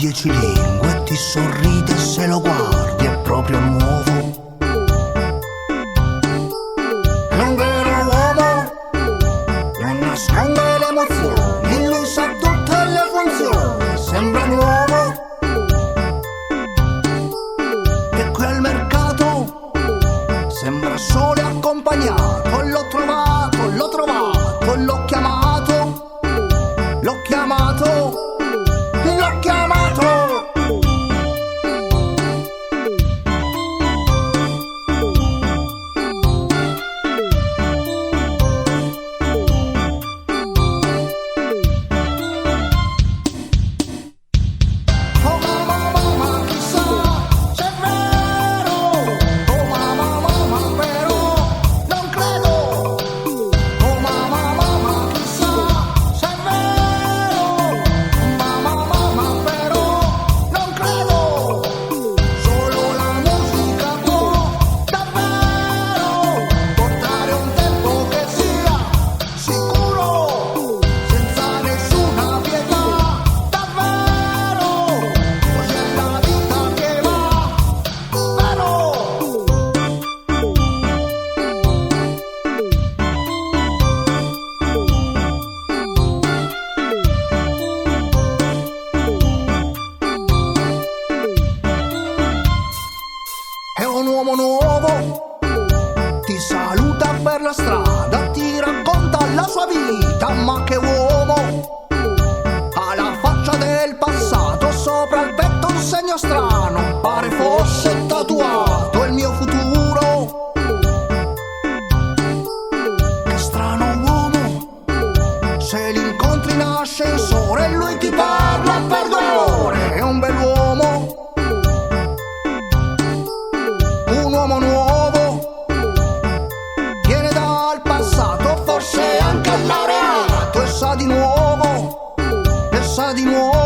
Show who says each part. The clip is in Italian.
Speaker 1: 10 lingue e ti sorride se lo guardi, è proprio nuovo. È un vero uomo, non nasconde le emozioni, lui sa tutte le funzioni, sembra nuovo. E qui al mercato sembra solo accompagnato, l'ho trovato, l'ho chiamato, l'ho chiamato, l'ho chiamato. Oh mamma, mamma, chissà se è vero. Oh mamma, mamma, però non credo. Oh mamma, mamma, chissà se è vero. Mamma, mamma, però non credo. Solo la musica può davvero portare un tempo che sia sicuro, senza nessuna pietà. Davvero, così è la vita che va, vero? È un uomo nuovo, ti saluta per la strada, ti racconta la sua vita, ma che uomo! Ha la faccia del passato, sopra il petto un segno strano, pare fosse tatuato il mio futuro. Che strano uomo, se l'incontri in ascensore, lui ti parla per 2 ore, è un bell'uomo. Un uomo nuovo, viene dal passato, forse anche laureato, e sa di nuovo, e sa di nuovo.